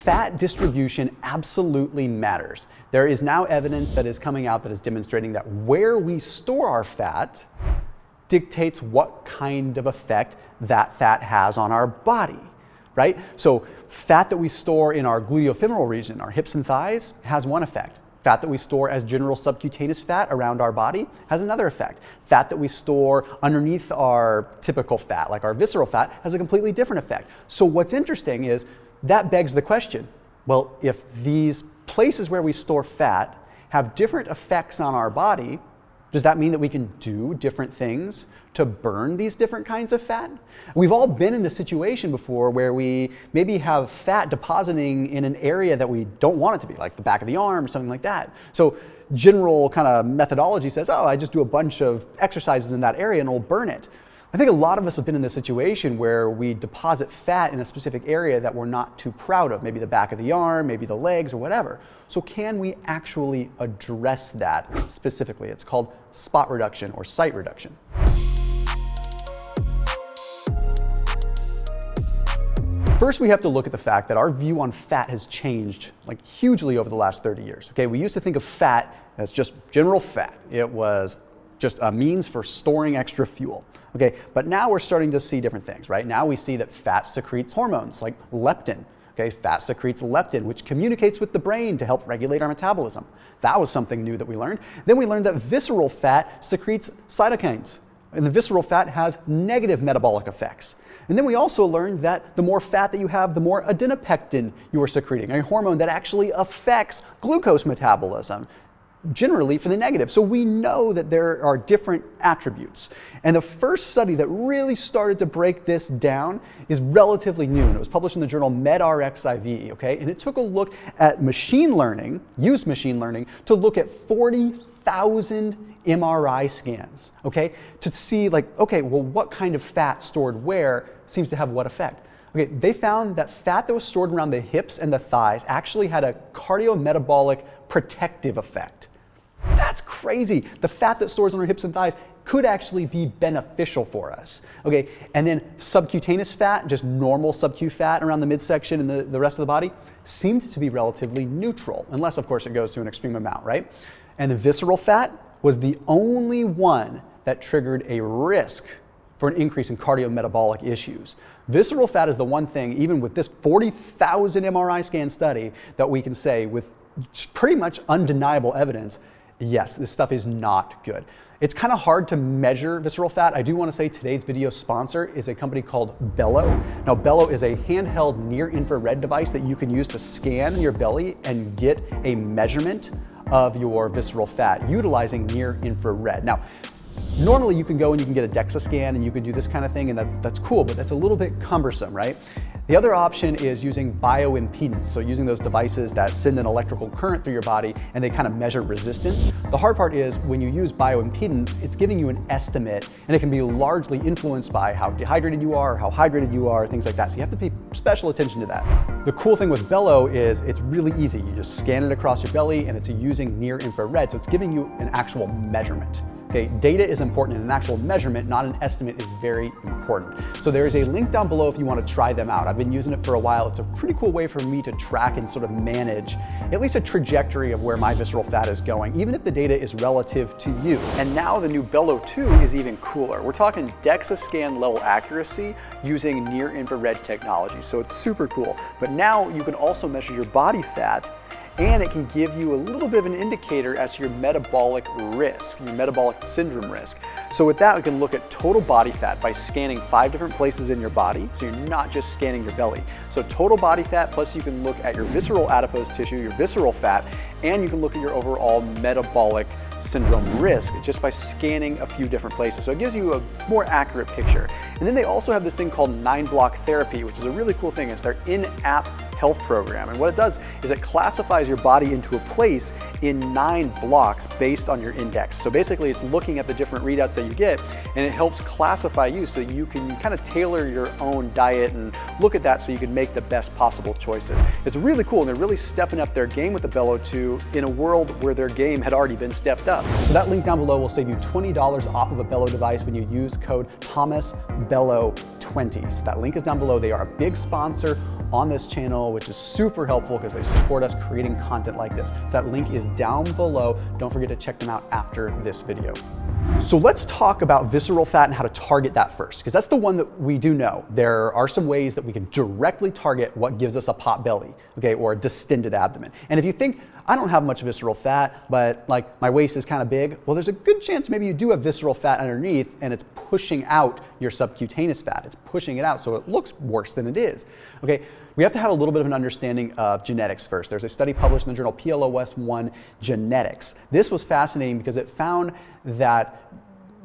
Fat distribution absolutely matters. There is now evidence that is coming out that is demonstrating that where we store our fat dictates what kind of effect that fat has on our body, right? So fat that we store in our gluteofemoral region, our hips and thighs, has one effect. Fat that we store as general subcutaneous fat around our body has another effect. Fat that we store underneath our typical fat, like our visceral fat, has a completely different effect. So what's interesting is that begs the question, well, if these places where we store fat have different effects on our body, does that mean that we can do different things to burn these different kinds of fat? We've all been in this situation before where we maybe have fat depositing in an area that we don't want it to be, like the back of the arm or something like that. So general kind of methodology says, oh, I just do a bunch of exercises in that area and it'll burn it. I think a lot of us have been in this situation where we deposit fat in a specific area that we're not too proud of, maybe the back of the arm, maybe the legs or whatever. So can we actually address that specifically? It's called spot reduction or site reduction. First, we have to look at the fact that our view on fat has changed like hugely over the last 30 years. Okay, we used to think of fat as just general fat. It was just a means for storing extra fuel. Okay, but now we're starting to see different things, right? Now we see that fat secretes hormones like leptin. Okay, fat secretes leptin, which communicates with the brain to help regulate our metabolism. That was something new that we learned. Then we learned that visceral fat secretes cytokines, and the visceral fat has negative metabolic effects. And then we also learned that the more fat that you have, the more adrenopectin you are secreting, a hormone that actually affects glucose metabolism, generally for the negative. So we know that there are different attributes. And the first study that really started to break this down is relatively new, and it was published in the journal MedRxiv, okay? And it took a look at machine learning, used machine learning, to look at 40,000 MRI scans, okay? To see like, okay, well, what kind of fat stored where seems to have what effect? Okay, they found that fat that was stored around the hips and the thighs actually had a cardiometabolic protective effect. That's crazy. The fat that stores on our hips and thighs could actually be beneficial for us. Okay, and then subcutaneous fat, just normal subcu fat around the midsection and the rest of the body, seemed to be relatively neutral, unless of course it goes to an extreme amount, right? And the visceral fat was the only one that triggered a risk for an increase in cardiometabolic issues. Visceral fat is the one thing, even with this 40,000 MRI scan study, that we can say with pretty much undeniable evidence, yes, this stuff is not good. It's kind of hard to measure visceral fat. I do want to say today's video sponsor is a company called Bello. Now, Bello is a handheld near-infrared device that you can use to scan your belly and get a measurement of your visceral fat utilizing near-infrared. Now, normally you can go and you can get a DEXA scan and you can do this kind of thing, and that's cool, but that's a little bit cumbersome, right? The other option is using bioimpedance, so using those devices that send an electrical current through your body and they kind of measure resistance. The hard part is when you use bioimpedance, it's giving you an estimate, and it can be largely influenced by how dehydrated you are, how hydrated you are, things like that. So you have to pay special attention to that. The cool thing with Bello is it's really easy. You just scan it across your belly and it's using near infrared, so it's giving you an actual measurement. Okay, data is important, and an actual measurement, not an estimate, is very important. So there is a link down below if you want to try them out. I've been using it for a while. It's a pretty cool way for me to track and sort of manage at least a trajectory of where my visceral fat is going, even if the data is relative to you. And now the new Bello 2 is even cooler. We're talking DEXA scan level accuracy using near infrared technology. So it's super cool. But now you can also measure your body fat, and it can give you a little bit of an indicator as to your metabolic risk, your metabolic syndrome risk. So with that, we can look at total body fat by scanning 5 different places in your body, so you're not just scanning your belly. So total body fat, plus you can look at your visceral adipose tissue, your visceral fat, and you can look at your overall metabolic syndrome risk just by scanning a few different places. So it gives you a more accurate picture. And then they also have this thing called 9-block therapy, which is a really cool thing. It's their in-app health program. And what it does is it classifies your body into a place in 9 blocks based on your index. So basically it's looking at the different readouts that you get, and it helps classify you so you can kind of tailor your own diet and look at that so you can make the best possible choices. It's really cool, and they're really stepping up their game with the Bello 2 in a world where their game had already been stepped up. So that link down below will save you $20 off of a Bello device when you use code ThomasBello20. So that link is down below. They are a big sponsor on this channel, which is super helpful because they support us creating content like this. So that link is down below. Don't forget to check them out after this video. So let's talk about visceral fat and how to target that first, because that's the one that we do know. There are some ways that we can directly target what gives us a pot belly, okay, or a distended abdomen. And if you think, I don't have much visceral fat, but like my waist is kind of big, well, there's a good chance maybe you do have visceral fat underneath and it's pushing out your subcutaneous fat. It's pushing it out so it looks worse than it is, okay? We have to have a little bit of an understanding of genetics first. There's a study published in the journal PLOS1 Genetics. This was fascinating because it found that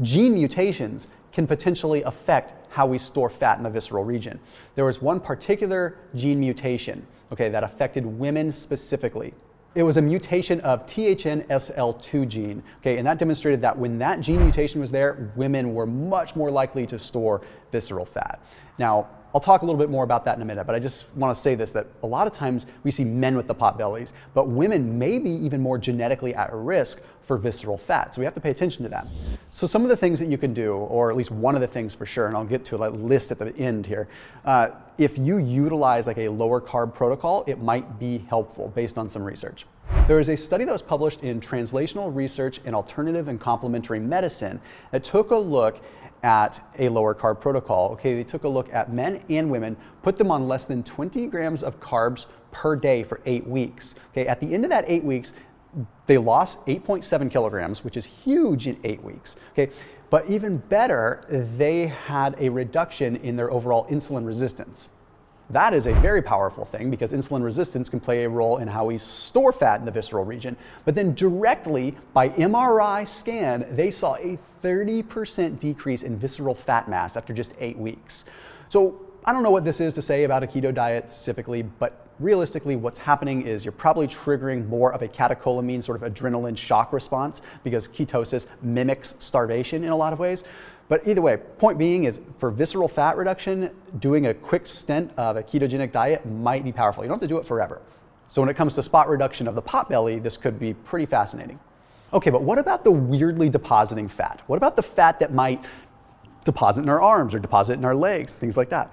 gene mutations can potentially affect how we store fat in the visceral region. There was one particular gene mutation, okay, that affected women specifically. It was a mutation of THNSL2 gene, okay, and that demonstrated that when that gene mutation was there, women were much more likely to store visceral fat. Now, I'll talk a little bit more about that in a minute, but I just want to say this, that a lot of times we see men with the pot bellies, but women may be even more genetically at risk for visceral fat. So we have to pay attention to that. So some of the things that you can do, or at least one of the things for sure, and I'll get to a list at the end here, if you utilize like a lower carb protocol, it might be helpful based on some research. There is a study that was published in Translational Research in Alternative and Complementary Medicine that took a look at a lower carb protocol. Okay, they took a look at men and women, put them on less than 20 grams of carbs per day for 8 weeks. Okay, at the end of that 8 weeks, they lost 8.7 kilograms, which is huge in 8 weeks. Okay, but even better, they had a reduction in their overall insulin resistance. That is a very powerful thing because insulin resistance can play a role in how we store fat in the visceral region. But then directly by MRI scan, they saw a 30% decrease in visceral fat mass after just 8 weeks. So I don't know what this is to say about a keto diet specifically, but realistically what's happening is you're probably triggering more of a catecholamine sort of adrenaline shock response because ketosis mimics starvation in a lot of ways. But either way, point being is for visceral fat reduction, doing a quick stint of a ketogenic diet might be powerful. You don't have to do it forever. So when it comes to spot reduction of the pot belly, this could be pretty fascinating. Okay, but what about the weirdly depositing fat? What about the fat that might deposit in our arms or deposit in our legs, things like that?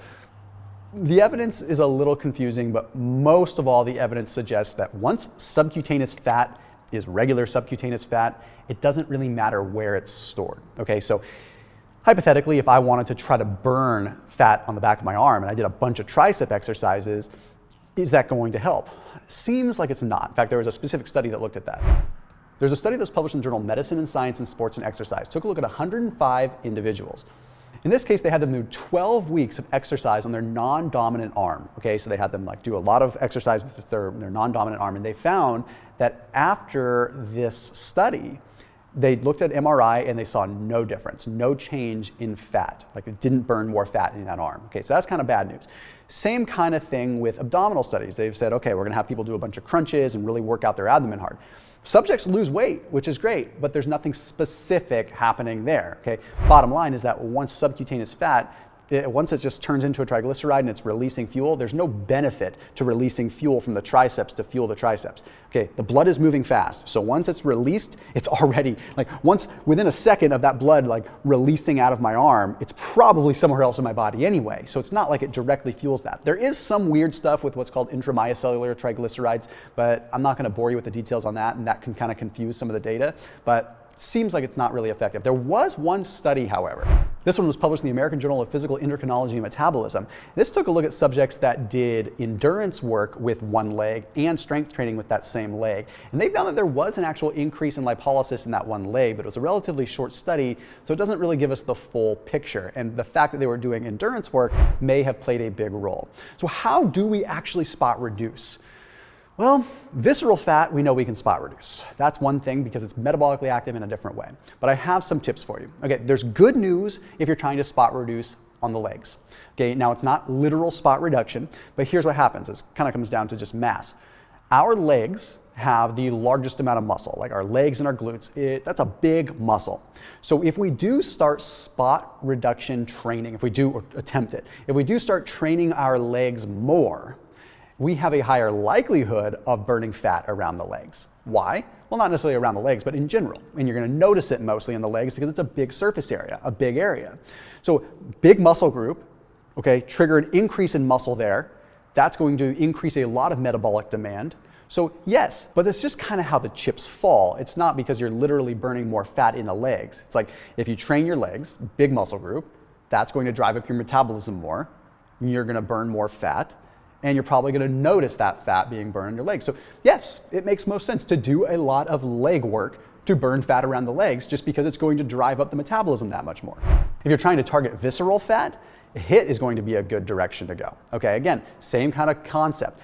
The evidence is a little confusing, but most of all the evidence suggests that once subcutaneous fat is regular subcutaneous fat, it doesn't really matter where it's stored. Okay, so hypothetically, if I wanted to try to burn fat on the back of my arm and I did a bunch of tricep exercises, is that going to help? Seems like it's not. In fact, there was a specific study that looked at that. There's a study that was published in the journal Medicine and Science in Sports and Exercise. Took a look at 105 individuals. In this case, they had them do 12 weeks of exercise on their non-dominant arm. Okay, so they had them like do a lot of exercise with their non-dominant arm, and they found that after this study, they looked at MRI and they saw no difference, no change in fat. Like it didn't burn more fat in that arm. Okay, so that's kind of bad news. Same kind of thing with abdominal studies. They've said, okay, we're gonna have people do a bunch of crunches and really work out their abdomen hard. Subjects lose weight, which is great, but there's nothing specific happening there. Okay, bottom line is that once subcutaneous fat, once it just turns into a triglyceride and it's releasing fuel, there's no benefit to releasing fuel from the triceps to fuel the triceps. Okay, the blood is moving fast. So once it's released, it's already, like within a second of that blood like releasing out of my arm, it's probably somewhere else in my body anyway. So it's not like it directly fuels that. There is some weird stuff with what's called intramyocellular triglycerides, but I'm not gonna bore you with the details on that, and that can kind of confuse some of the data, but seems like it's not really effective. There was one study, however. This one was published in the American Journal of Physical Endocrinology and Metabolism. This took a look at subjects that did endurance work with one leg and strength training with that same leg. And they found that there was an actual increase in lipolysis in that one leg, but it was a relatively short study, so it doesn't really give us the full picture. And the fact that they were doing endurance work may have played a big role. So how do we actually spot reduce? Well, visceral fat, we know we can spot reduce. That's one thing because it's metabolically active in a different way. But I have some tips for you. Okay, there's good news if you're trying to spot reduce on the legs. Okay, now it's not literal spot reduction, but here's what happens. It kind of comes down to just mass. Our legs have the largest amount of muscle, like our legs and our glutes. That's a big muscle. So if we do start spot reduction training, if we do or attempt it, if we do start training our legs more, we have a higher likelihood of burning fat around the legs. Why? Well, not necessarily around the legs, but in general. And you're gonna notice it mostly in the legs because it's a big surface area, a big area. So big muscle group, okay, trigger an increase in muscle there. That's going to increase a lot of metabolic demand. So yes, but it's just kind of how the chips fall. It's not because you're literally burning more fat in the legs. It's like if you train your legs, big muscle group, that's going to drive up your metabolism more. You're going to burn more fat, and you're probably going to notice that fat being burned in your legs. So yes, it makes most sense to do a lot of leg work to burn fat around the legs, just because it's going to drive up the metabolism that much more. If you're trying to target visceral fat, HIIT is going to be a good direction to go. Okay, again, same kind of concept.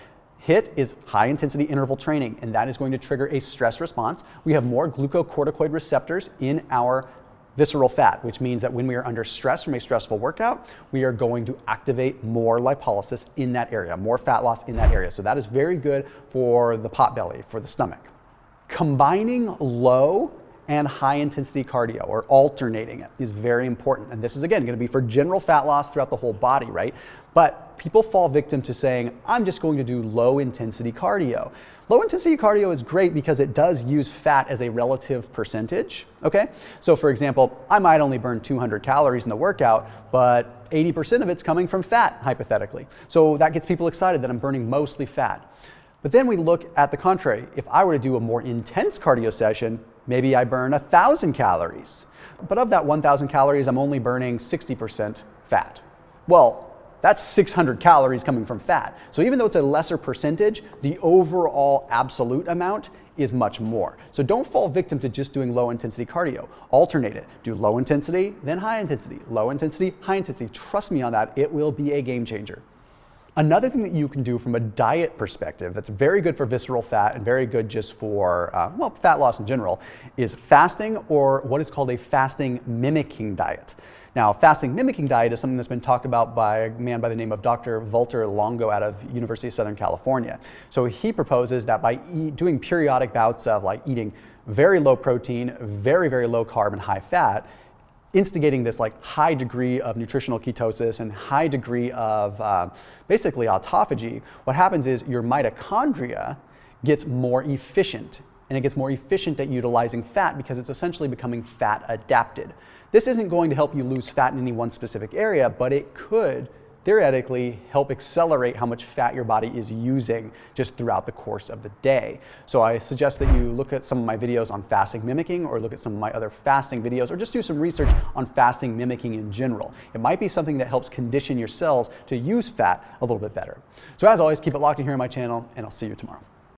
HIIT is high intensity interval training, and that is going to trigger a stress response. We have more glucocorticoid receptors in our visceral fat, which means that when we are under stress from a stressful workout, we are going to activate more lipolysis in that area, more fat loss in that area. So that is very good for the pot belly, for the stomach. Combining low and high intensity cardio, or alternating it, is very important. And this is again going to be for general fat loss throughout the whole body, right? But people fall victim to saying, I'm just going to do low intensity cardio. Low intensity cardio is great because it does use fat as a relative percentage, okay? So for example, I might only burn 200 calories in the workout, but 80% of it's coming from fat, hypothetically. So that gets people excited that I'm burning mostly fat. But then we look at the contrary. If I were to do a more intense cardio session, maybe I burn 1,000 calories. But of that 1,000 calories, I'm only burning 60% fat. Well, that's 600 calories coming from fat. So even though it's a lesser percentage, the overall absolute amount is much more. So don't fall victim to just doing low intensity cardio. Alternate it. Do low intensity, then high intensity. Low intensity, high intensity. Trust me on that, it will be a game changer. Another thing that you can do from a diet perspective that's very good for visceral fat and very good just for, fat loss in general, is fasting, or what is called a fasting mimicking diet. Now, fasting mimicking diet is something that's been talked about by a man by the name of Dr. Walter Longo out of University of Southern California. So he proposes that by doing periodic bouts of like eating very low protein, very, very low carb and high fat, instigating this like high degree of nutritional ketosis and high degree of basically autophagy, what happens is your mitochondria gets more efficient, and it gets more efficient at utilizing fat because it's essentially becoming fat adapted. This isn't going to help you lose fat in any one specific area, but it could theoretically help accelerate how much fat your body is using just throughout the course of the day. So I suggest that you look at some of my videos on fasting mimicking, or look at some of my other fasting videos, or just do some research on fasting mimicking in general. It might be something that helps condition your cells to use fat a little bit better. So as always, keep it locked in here on my channel, and I'll see you tomorrow.